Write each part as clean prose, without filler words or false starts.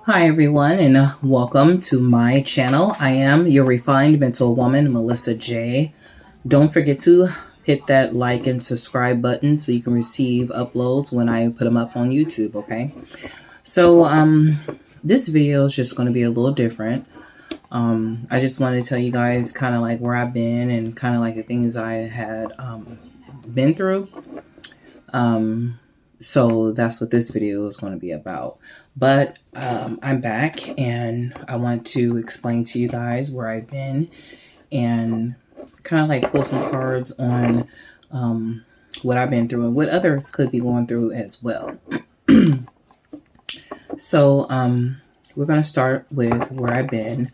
Hi everyone, and welcome to my channel. I am your refined mental woman, Melissa J. Don't forget to hit that like and subscribe button so you can receive uploads when I put them up on YouTube, okay? So this video is just going to be a little different. I just wanted to tell you guys kind of like where I've been and kind of like the things I had been through. So that's what this video is going to be about. But I'm back and I want to explain to you guys where I've been and kind of like pull some cards on what I've been through and what others could be going through as well. So we're going to start with where I've been.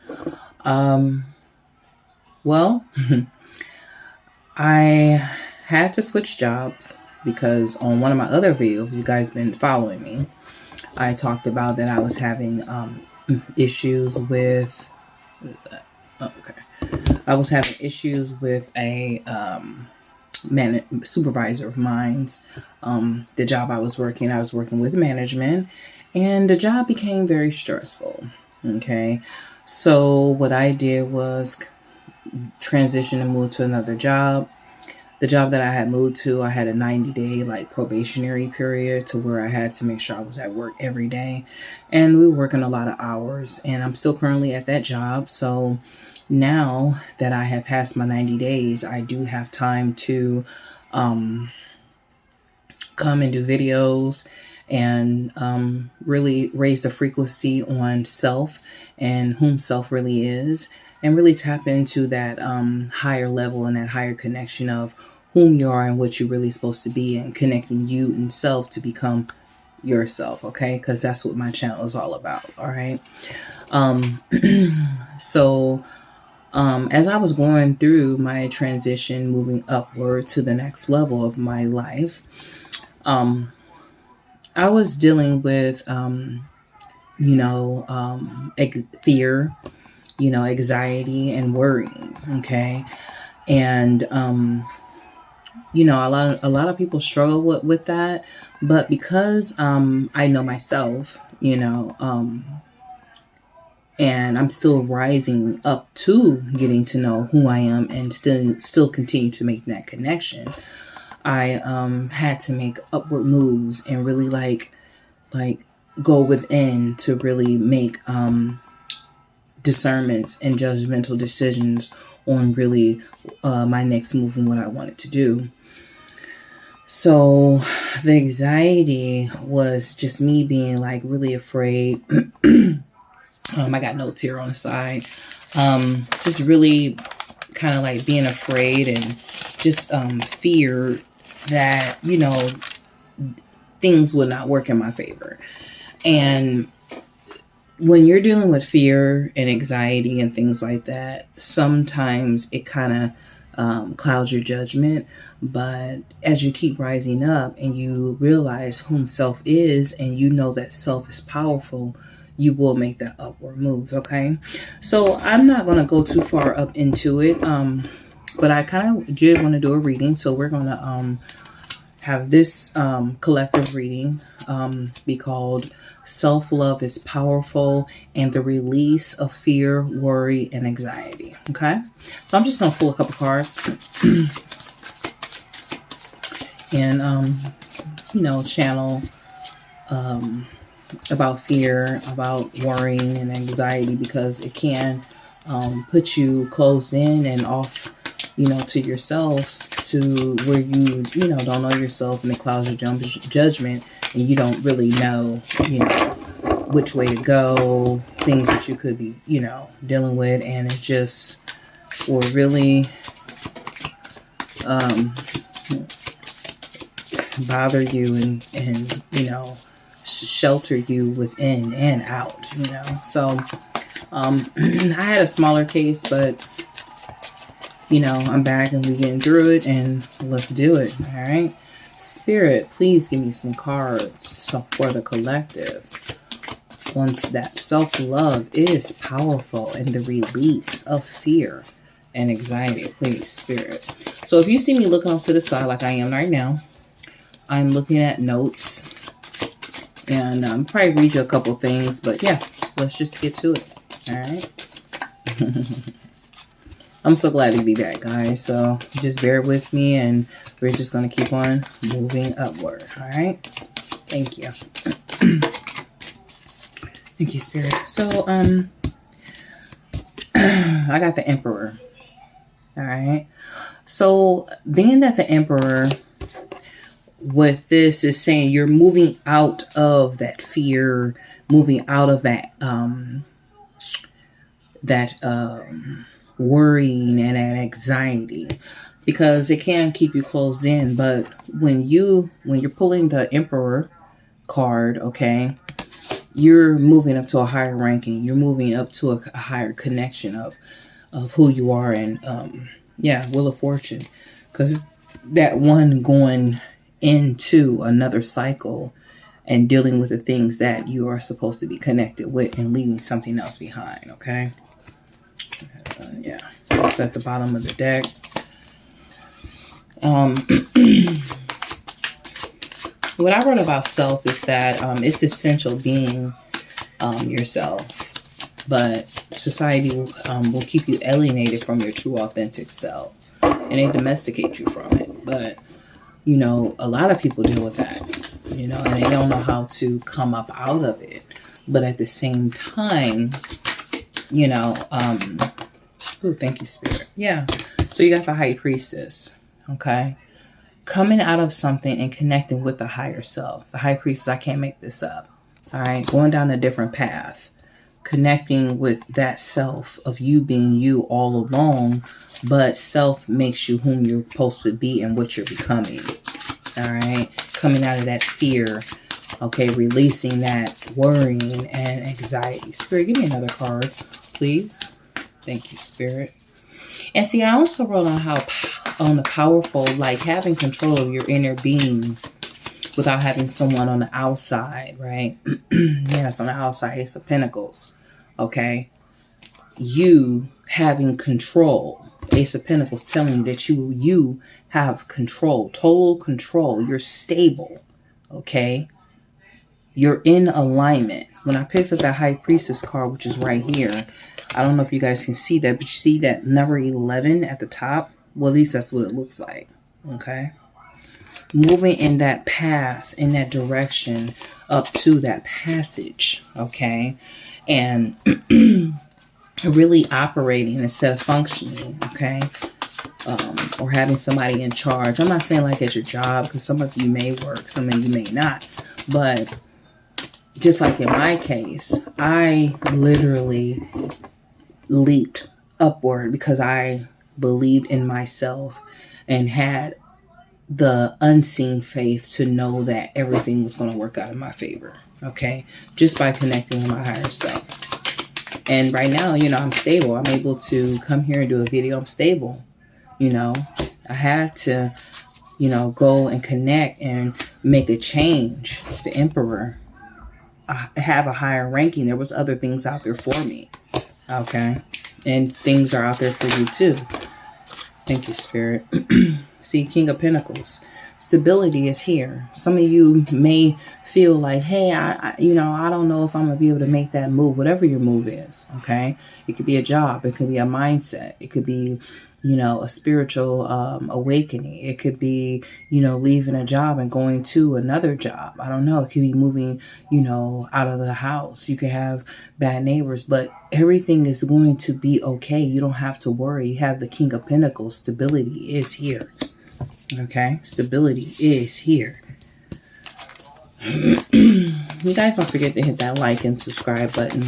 Well, I had to switch jobs because on one of my other videos, you guys been following me, I talked about that I was having issues with, I was having issues with a supervisor of mine's. The job I was working with management, and the job became very stressful. Okay, so what I did was transition and move to another job. The job that I had moved to, I had a 90-day like probationary period to where I had to make sure I was at work every day. And we were working a lot of hours, and I'm still currently at that job. So now that I have passed my 90 days, I do have time to come and do videos and really raise the frequency on self and whom self really is, and really tap into that higher level and that higher connection of whom you are and what you're really supposed to be, and connecting you and self to become yourself, okay? Because that's what my channel is all about, all right? So as I was going through my transition, moving upward to the next level of my life, I was dealing with, fear, anxiety and worrying. Okay. And, a lot of people struggle with that, but because, I know myself, and I'm still rising up to getting to know who I am and still continue to make that connection. I, had to make upward moves and really like go within to really make, discernments and judgmental decisions on really my next move and what I wanted to do. So the anxiety was just me being like really afraid. I got notes here on the side. Just really kind of like being afraid and just fear that, things would not work in my favor. And when you're dealing with fear and anxiety and things like that, sometimes it kind of clouds your judgment. But as you keep rising up and you realize whom self is, and you know that self is powerful, you will make that upward moves. Okay. So I'm not going to go too far up into it. But I kind of did want to do a reading. So we're going to have this collective reading be called Self-Love is Powerful and the Release of Fear, Worry, and Anxiety. Okay? So I'm just going to pull a couple cards and, channel about fear, about worrying and anxiety, because it can put you closed in and off, to yourself, to where you don't know yourself, and it clouds your judgment, and you don't really know, which way to go, things that you could be, dealing with, and it just will really bother you and shelter you within and out, So I had a smaller case, but I'm back and we're getting through it, and let's do it. All right. Spirit, please give me some cards for the collective. Once that self-love is powerful and the release of fear and anxiety, please, Spirit. So if you see me looking off to the side like I am right now, I'm looking at notes, and probably read you a couple things, but yeah. let's just get to it. All right. I'm so glad to be back, guys. So just bear with me, and we're just going to keep on moving upward. All right. Thank you. Thank you, Spirit. So, I got the Emperor. All right. So being that the Emperor with this is saying you're moving out of that fear, moving out of that, worrying and that anxiety, because it can keep you closed in. But when you're pulling the Emperor card, okay, you're moving up to a higher ranking. You're moving up to a higher connection of who you are. And Wheel of Fortune, because that one going into another cycle and dealing with the things that you are supposed to be connected with and leaving something else behind. Okay. It's at the bottom of the deck. What I wrote about self is that it's essential being yourself, but society will keep you alienated from your true authentic self, and they domesticate you from it. But a lot of people deal with that, and they don't know how to come up out of it. But at the same time, thank you, Spirit. Yeah. So you got the High Priestess, okay? Coming out of something and connecting with the higher self. The High Priestess, I can't make this up. All right. Going down a different path. Connecting with that self of you being you all along, but self makes you whom you're supposed to be and what you're becoming. All right. Coming out of that fear. Okay. Releasing that worrying and anxiety. Spirit, give me another card, please. Thank you, Spirit. And see, I also wrote on the powerful, like having control of your inner being without having someone on the outside, right? Yes, on the outside, Ace of Pentacles. Okay. You having control. Ace of Pentacles telling you that you have control, total control. You're stable. Okay. You're in alignment. When I picked up that High Priestess card, which is right here, I don't know if you guys can see that, but you see that number 11 at the top? Well, at least that's what it looks like. Okay. Moving in that path, in that direction, up to that passage. Okay. And really operating instead of functioning. Okay. Or having somebody in charge. I'm not saying like at your job, because some of you may work, some of you may not. But just like in my case, I literally leaped upward because I believed in myself and had the unseen faith to know that everything was going to work out in my favor. Okay. Just by connecting with my higher self. And right now, I'm stable. I'm able to come here and do a video. I'm stable. I had to, go and connect and make a change. The Emperor, I have a higher ranking. There was other things out there for me. Okay. And things are out there for you too. Thank you, Spirit. See, King of Pentacles. Stability is here. Some of you may feel like, hey, I don't know if I'm going to be able to make that move, whatever your move is. Okay. It could be a job. It could be a mindset. It could be, a spiritual awakening. It could be, leaving a job and going to another job. I don't know. It could be moving, out of the house. You could have bad neighbors, but everything is going to be okay. You don't have to worry. You have the King of Pentacles. Stability is here. Okay. Stability is here. You guys don't forget to hit that like and subscribe button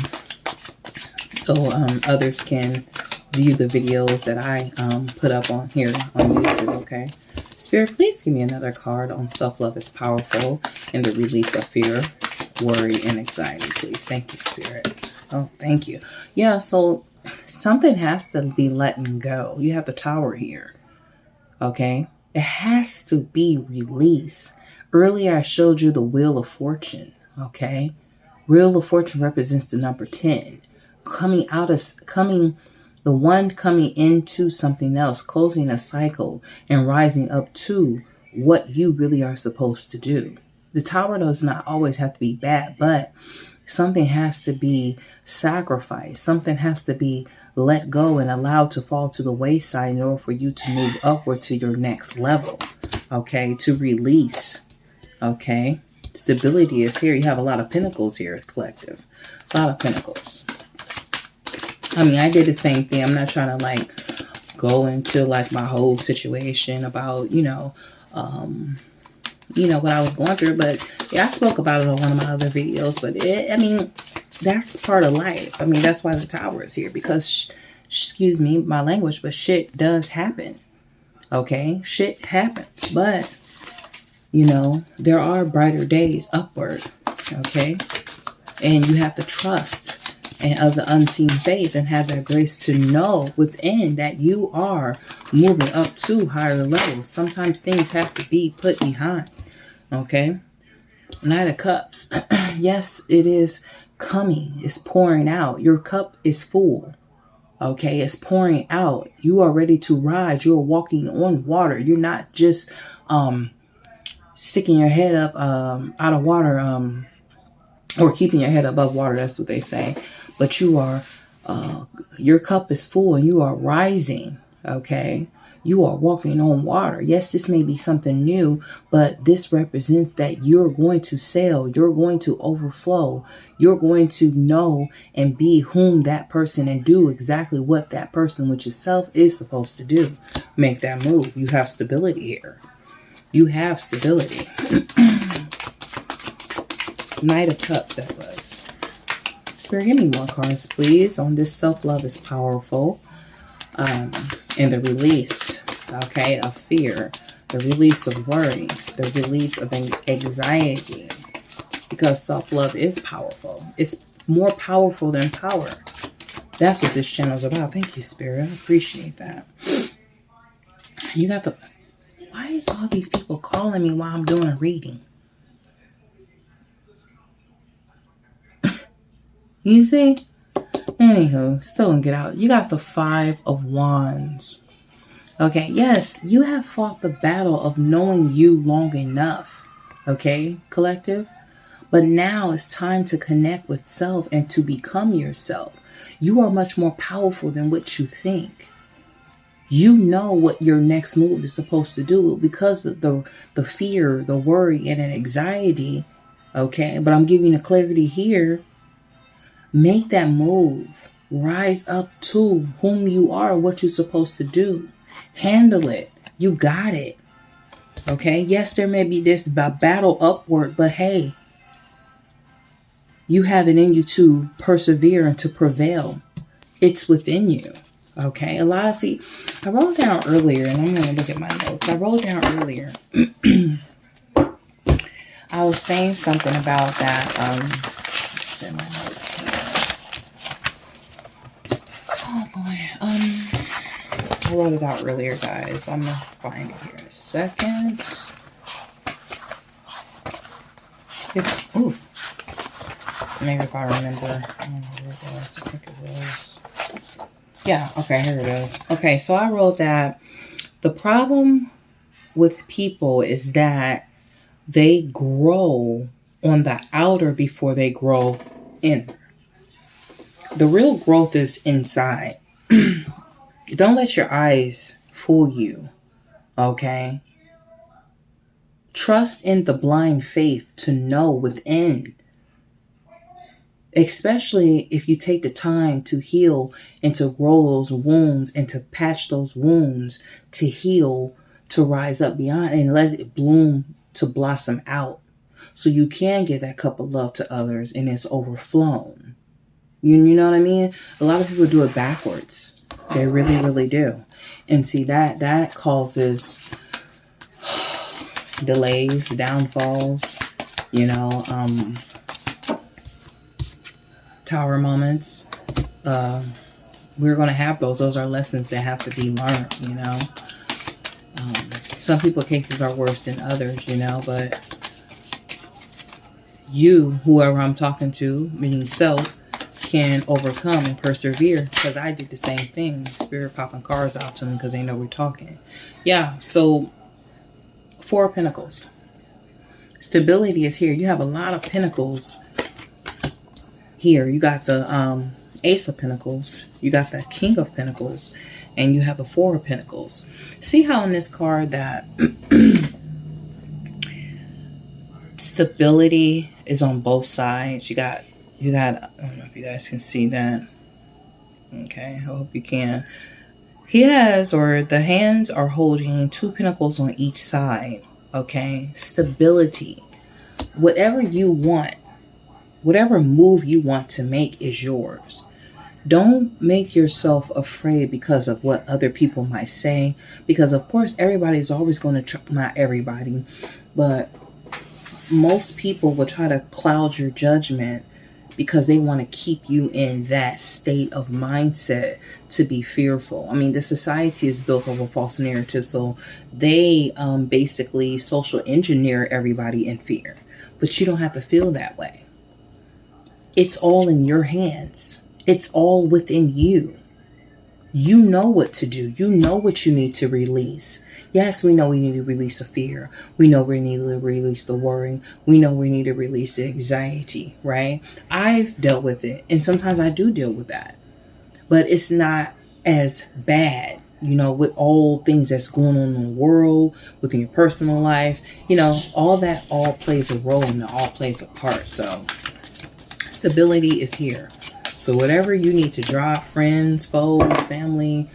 so others can view the videos that I put up on here on YouTube. Okay. Spirit, please give me another card on self-love is powerful and the release of fear, worry, and anxiety, please. Thank you, Spirit. Oh, thank you. Yeah, so something has to be letting go. You have the Tower here. Okay. It has to be released. Earlier, I showed you the Wheel of Fortune. Okay. Wheel of Fortune represents the number 10. The one coming into something else, closing a cycle and rising up to what you really are supposed to do. The Tower does not always have to be bad, but Something has to be sacrificed. Something has to be let go and allowed to fall to the wayside in order for you to move upward to your next level. Okay, to release. Okay, stability is here. You have a lot of pentacles here, collective. A lot of pentacles. I mean, I did the same thing. I'm not trying to like go into like my whole situation about, what I was going through, but yeah, I spoke about it on one of my other videos, but that's part of life. I mean, that's why the Tower is here, because excuse me, my language, but shit does happen. Okay, shit happens, but there are brighter days upward. Okay, and you have to trust and of the unseen faith and have that grace to know within that you are moving up to higher levels. Sometimes things have to be put behind. Okay, Knight of Cups. Yes, it is coming. It's pouring out. Your cup is full. Okay, it's pouring out. You are ready to ride. You're walking on water. You're not just sticking your head up out of water, or keeping your head above water. That's what they say. But you are, your cup is full and you are rising. Okay, you are walking on water. Yes, this may be something new, but this represents that you're going to sail. You're going to overflow. You're going to know and be whom that person and do exactly what that person, which is self, is supposed to do. Make that move. You have stability here. You have stability. Knight of Cups, that was. Spirit, give me more cards, please. On this, self-love is powerful. And the release, okay, of fear. The release of worry. The release of anxiety. Because self-love is powerful. It's more powerful than power. That's what this channel is about. Thank you, Spirit. I appreciate that. You got the... Why is all these people calling me while I'm doing a reading? You see? Anywho, still gonna get out. You got the 5 of Wands. Okay, yes, you have fought the battle of knowing you long enough. Okay, collective? But now it's time to connect with self and to become yourself. You are much more powerful than what you think. You know what your next move is supposed to do because the fear, the worry, and an anxiety. Okay, but I'm giving you the clarity here. Make that move. Rise up to whom you are, what you're supposed to do. Handle it. You got it. Okay? Yes, there may be this battle upward, but hey, you have it in you to persevere and to prevail. It's within you. Okay? I wrote down earlier, and I'm going to look at my notes. I wrote down earlier. I was saying something about that. It's in my notes here. Oh boy. I wrote it out earlier, guys. I'm gonna find it here in a second. Maybe if I remember. I don't know where it was. I think it was. Yeah, okay, here it is. Okay, so I wrote that the problem with people is that they grow on the outer before they grow in. The real growth is inside. Don't let your eyes fool you, okay? Trust in the blind faith to know within. Especially if you take the time to heal and to grow those wounds and to patch those wounds, to heal, to rise up beyond and let it bloom to blossom out. So you can give that cup of love to others and it's overflown. You know what I mean? A lot of people do it backwards. They really, really do. And see, that causes delays, downfalls, tower moments. We're going to have those. Those are lessons that have to be learned, Some people's cases are worse than others, but you, whoever I'm talking to, meaning self, can overcome and persevere, because I did the same thing. Spirit popping cards out to me because they know we're talking. Yeah, so 4 of Pentacles. Stability is here. You have a lot of pentacles Here, you got the Ace of Pentacles, you got the King of Pentacles, and you have the Four of Pentacles. See how in this card that stability is on both sides. You got, I don't know if you guys can see that. Okay, I hope you can. He has, or the hands are holding two pentacles on each side. Okay, stability. Whatever you want, whatever move you want to make is yours. Don't make yourself afraid because of what other people might say. Because of course, everybody's always going to, not everybody, but most people will try to cloud your judgment because they want to keep you in that state of mindset to be fearful. I mean, the society is built over false narratives, so they basically social engineer everybody in fear. But you don't have to feel that way. It's all in your hands. It's all within you. You know what to do. You know what you need to release. Yes, we know we need to release the fear. We know we need to release the worry. We know we need to release the anxiety, right? I've dealt with it, and sometimes I do deal with that. But it's not as bad, you know, with all things that's going on in the world, within your personal life. You know, all that all plays a role and it all plays a part. So stability is here. So whatever you need to drop, friends, foes, family,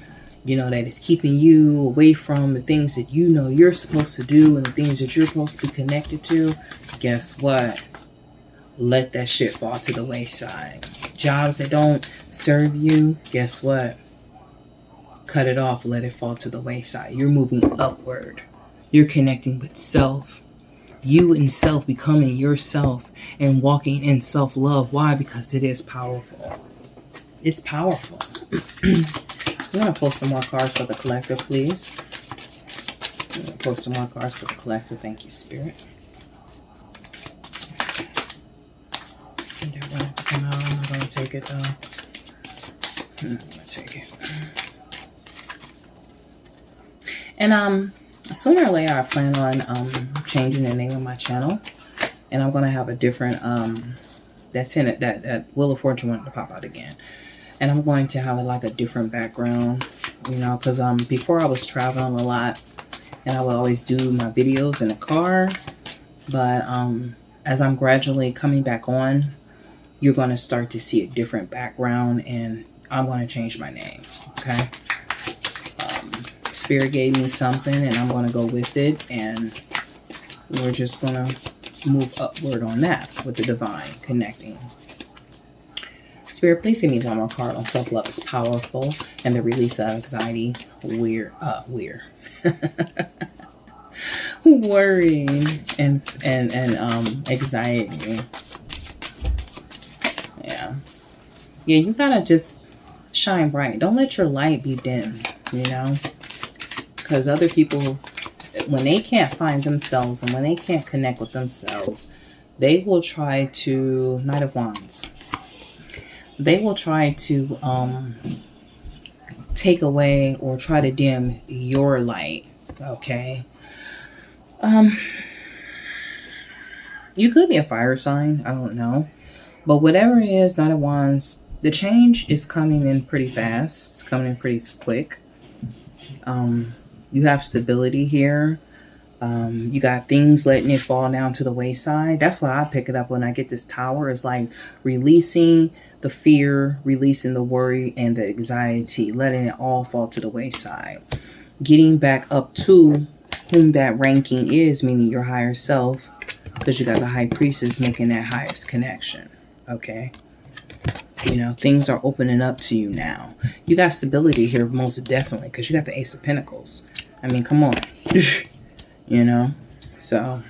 you know, that is keeping you away from the things that you know you're supposed to do and the things that you're supposed to be connected to, guess what? Let that shit fall to the wayside. Jobs that don't serve you, guess what? Cut it off, let it fall to the wayside. You're moving upward. You're connecting with self. You and self, becoming yourself and walking in self-love. Why? Because it is powerful. It's powerful. I'm going to pull some more cards for the collective, please. I'm going to pull some more cards for the collective. Thank you, Spirit. They're going to come out. I'm not going to take it, though. I'm not going to take it. And sooner or later, I plan on changing the name of my channel. And I'm going to have a different, that's in it, that Wheel of Fortune wanted to pop out again. And I'm going to have like a different background, you know, because before I was traveling a lot and I would always do my videos in the car. But as I'm gradually coming back on, you're going to start to see a different background, and I'm going to change my name, okay? Spirit gave me something and I'm going to go with it, and we're just going to move upward on that with the divine connecting. Spirit, please give me one more card on self-love is powerful and the release of anxiety, worrying and anxiety. Yeah, you gotta just shine bright. Don't let your light be dim, you know, because other people, when they can't find themselves and when they can't connect with themselves, they will try to, Knight of Wands, they will try to take away or try to dim your light, okay? You could be a fire sign, I don't know. But whatever it is, Knight of Wands, the change is coming in pretty fast. It's coming in pretty quick. You have stability here. You got things letting it fall down to the wayside. That's why I pick it up when I get this Tower. It's like releasing the fear, releasing the worry and the anxiety, letting it all fall to the wayside. Getting back up to whom that ranking is, meaning your higher self, because you got the High Priestess making that highest connection, okay? You know, things are opening up to you now. You got stability here, most definitely, because you got the Ace of Pentacles. I mean, come on. You know, so,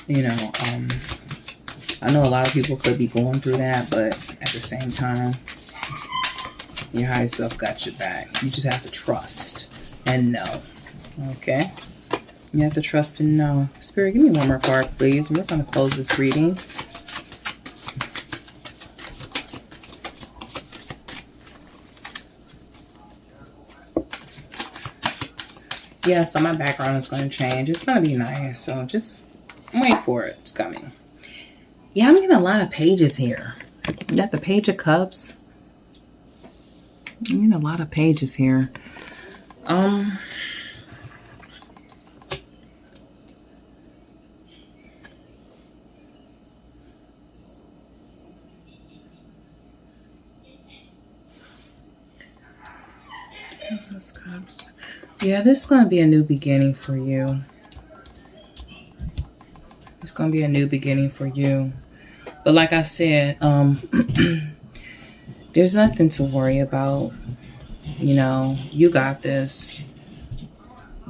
you know, I know a lot of people could be going through that, but at the same time, your higher self got your back. You just have to trust and know, okay? You have to trust and know. Spirit, give me one more card, please. We're going to close this reading. Yeah, so my background is going to change. It's going to be nice, so just wait for it. It's coming. Yeah, I'm getting a lot of pages here. You got the Page of Cups. I'm getting a lot of pages here. Yeah, this is going to be a new beginning for you. It's going to be a new beginning for you. But like I said, there's nothing to worry about. You know, you got this.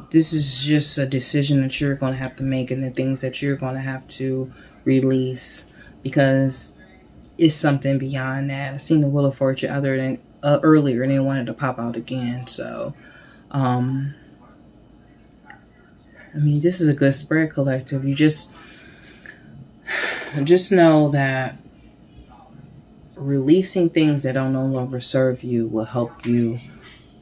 This is just a decision that you're going to have to make, and the things that you're going to have to release, because it's something beyond that. I seen the Wheel of Fortune earlier, and it wanted to pop out again. So, I mean, this is a good spread, collective. You just know that releasing things that don't no longer serve you will help you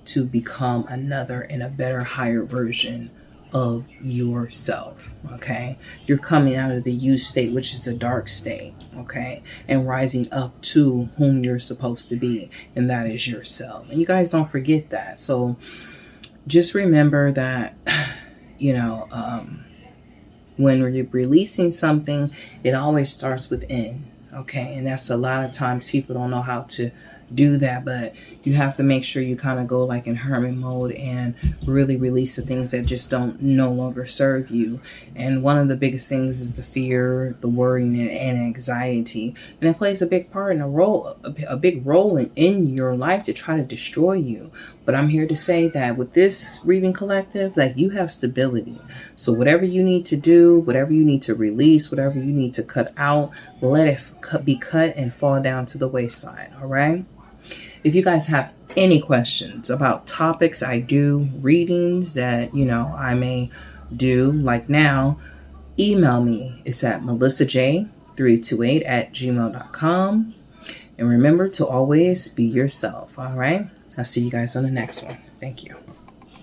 to become another and a better, higher version of yourself. Okay, you're coming out of the you state, which is the dark state. Okay, and rising up to whom you're supposed to be, and that is yourself. And you guys don't forget that. So just remember that, you know, when you're releasing something, it always starts within. Okay, and that's a lot of times people don't know how to do that, but you have to make sure you kind of go like in hermit mode and really release the things that just don't no longer serve you. And one of the biggest things is the fear, the worrying, and anxiety, and it plays a big part in a big role in your life to try to destroy you. But I'm here to say that with this reading, collective, like, you have stability. So whatever you need to do, whatever you need to release, whatever you need to cut out, let it be cut and fall down to the wayside. All right. If you guys have any questions about topics I do, readings that, you know, I may do like now, email me. It's at melissaj328@gmail.com. And remember to always be yourself. All right. I'll see you guys on the next one. Thank you.